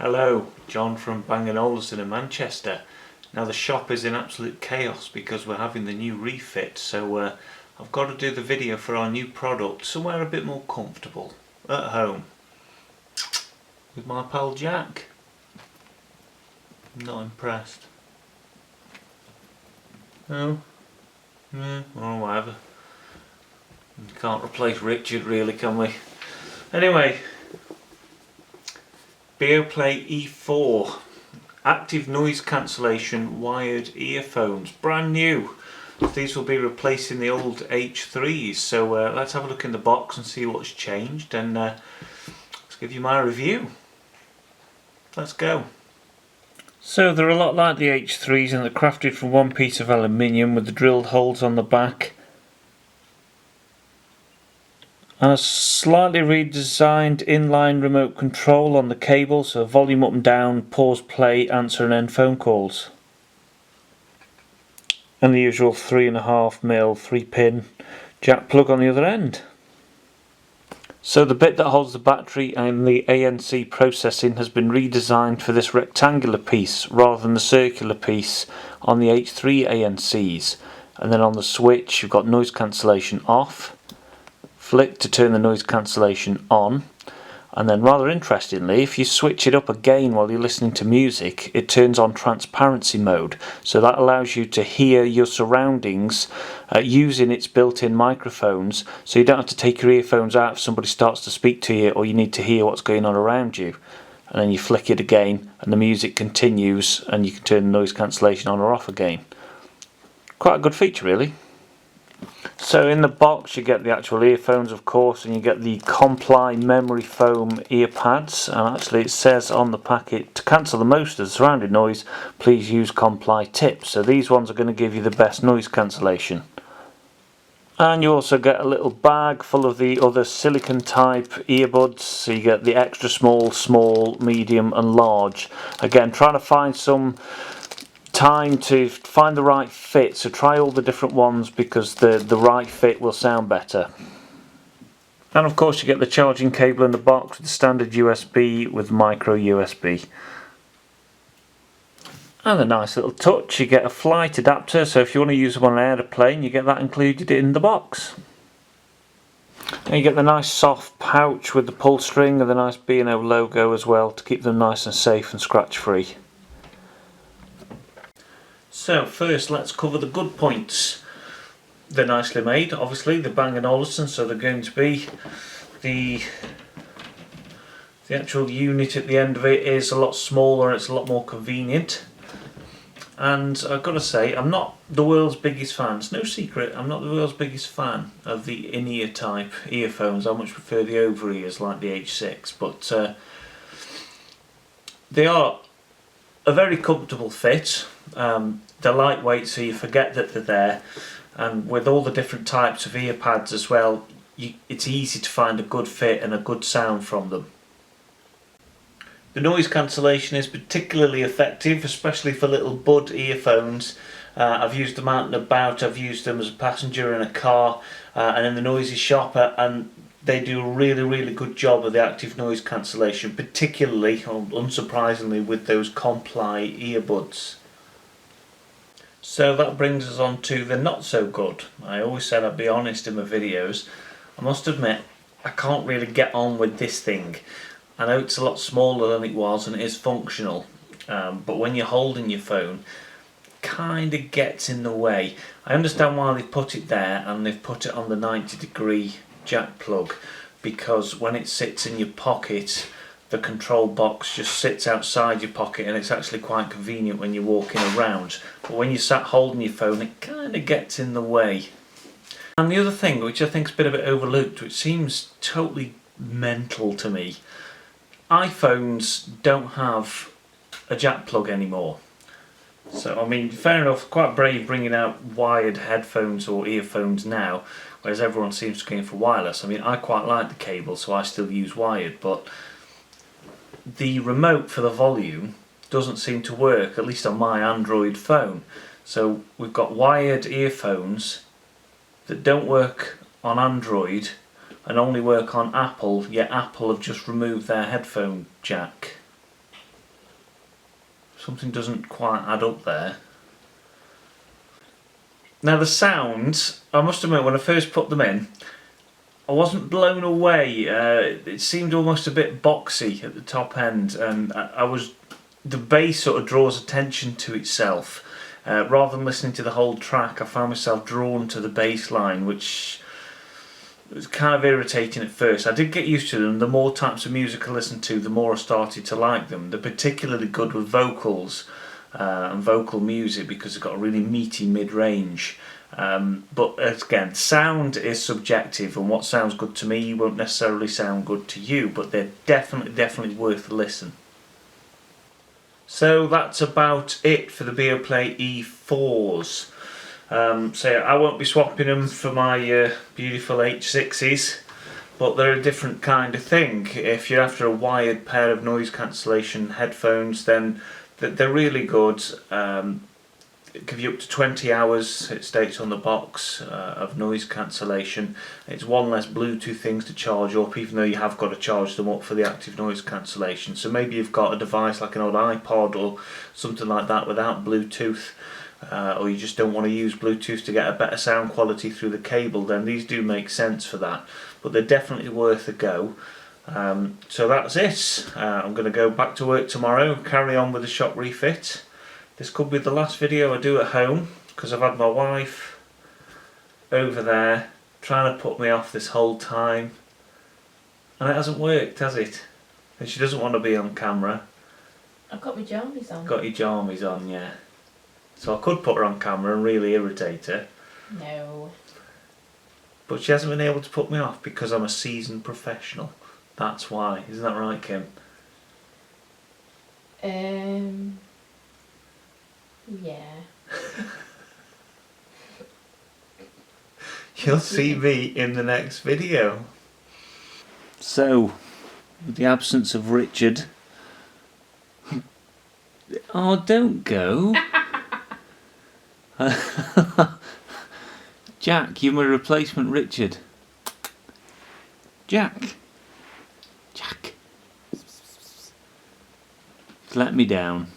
Hello, John from Bang Olufsen in Manchester. Now the shop is in absolute chaos because we're having the new refit, so I've got to do the video for our new product somewhere a bit more comfortable, at home, with my pal Jack. I'm not impressed. No? Yeah, or whatever. Can't replace Richard really, can we? Anyway, BeoPlay E4 active noise cancellation wired earphones, brand new. These will be replacing the old H3s, so let's have a look in the box and see what's changed, and let's give you my review. Let's go. So they're a lot like the H3s, and they're crafted from one piece of aluminium with the drilled holes on the back. And a slightly redesigned inline remote control on the cable, so volume up and down, pause, play, answer and end phone calls. And the usual 3.5mm 3-pin jack plug on the other end. So the bit that holds the battery and the ANC processing has been redesigned for this rectangular piece rather than the circular piece on the H3 ANCs. And then on the switch you've got noise cancellation off, flick to turn the noise cancellation on, and then rather interestingly, if you switch it up again while you're listening to music, it turns on transparency mode, so that allows you to hear your surroundings using its built-in microphones, so you don't have to take your earphones out if somebody starts to speak to you or you need to hear what's going on around you. And then you flick it again and the music continues and you can turn the noise cancellation on or off again. Quite a good feature really. So in the box you get the actual earphones, of course, and you get the Comply memory foam ear pads, and actually it says on the packet, to cancel the most of the surrounding noise please use Comply tips. So these ones are going to give you the best noise cancellation. And you also get a little bag full of the other silicon type earbuds, so you get the extra small, small, medium and large. Again, trying to find some time to find the right fit, so try all the different ones because the right fit will sound better. And of course you get the charging cable in the box with the standard USB with micro USB. And a nice little touch, you get a flight adapter, so if you want to use them on an aeroplane you get that included in the box. And you get the nice soft pouch with the pull string and the nice B&O logo as well to keep them nice and safe and scratch free. So first let's cover the good points. They're nicely made, obviously, the Bang Olufsen, so they're going to be the actual unit at the end of it is a lot smaller, it's a lot more convenient. And I've got to say, I'm not the world's biggest fan, it's no secret, I'm not the world's biggest fan of the in-ear type earphones. I much prefer the over-ears like the H6, but they are a very comfortable fit. They're lightweight, so you forget that they're there, and with all the different types of ear pads as well, it's easy to find a good fit and a good sound from them. The noise cancellation is particularly effective, especially for little bud earphones. I've used them out and about, I've used them as a passenger in a car and in the noisy shop, and they do a really good job of the active noise cancellation, particularly, unsurprisingly, with those Comply earbuds. So that brings us on to the not so good. I always said I'd be honest in my videos. I must admit, I can't really get on with this thing. I know it's a lot smaller than it was and it is functional, but when you're holding your phone, it kind of gets in the way. I understand why they've put it there and they've put it on the 90-degree jack plug, because when it sits in your pocket the control box just sits outside your pocket and it's actually quite convenient when you're walking around, but when you're sat holding your phone it kind of gets in the way. And the other thing, which I think is a bit overlooked, which seems totally mental to me, iPhones don't have a jack plug anymore. So I mean, fair enough, quite brave bringing out wired headphones or earphones now, whereas everyone seems to be going for wireless. I mean, I quite like the cable, so I still use wired, but the remote for the volume doesn't seem to work, at least on my Android phone. So we've got wired earphones that don't work on Android and only work on Apple, yet Apple have just removed their headphone jack. Something doesn't quite add up there. Now the sounds, I must admit, when I first put them in, I wasn't blown away. It seemed almost a bit boxy at the top end, and the bass sort of draws attention to itself. Rather than listening to the whole track, I found myself drawn to the bass line, which was kind of irritating at first. I did get used to them. The more types of music I listened to, the more I started to like them. They're particularly good with vocals and vocal music because they've got a really meaty mid-range. But again, sound is subjective, and what sounds good to me won't necessarily sound good to you, but they're definitely worth a listen. So that's about it for the BeoPlay E4s. So I won't be swapping them for my beautiful H6s, but they're a different kind of thing. If you're after a wired pair of noise cancellation headphones, then they're really good. Give you up to 20 hours, it states on the box, of noise cancellation. It's one less Bluetooth things to charge up, even though you have got to charge them up for the active noise cancellation. So maybe you've got a device like an old iPod or something like that without Bluetooth, or you just don't want to use Bluetooth to get a better sound quality through the cable, then these do make sense for that. But they're definitely worth a go. So that's it. I'm going to go back to work tomorrow, carry on with the shop refit. This could be the last video I do at home, because I've had my wife over there trying to put me off this whole time, and it hasn't worked, has it? And she doesn't want to be on camera. I've got my jammies on. Got your jammies on, yeah. So I could put her on camera and really irritate her. No. But she hasn't been able to put me off because I'm a seasoned professional. That's why. Isn't that right, Kim? Yeah. You'll see me in the next video. So, with the absence of Richard... Oh, don't go. Jack, you're my replacement Richard. Jack. Jack. Let me down.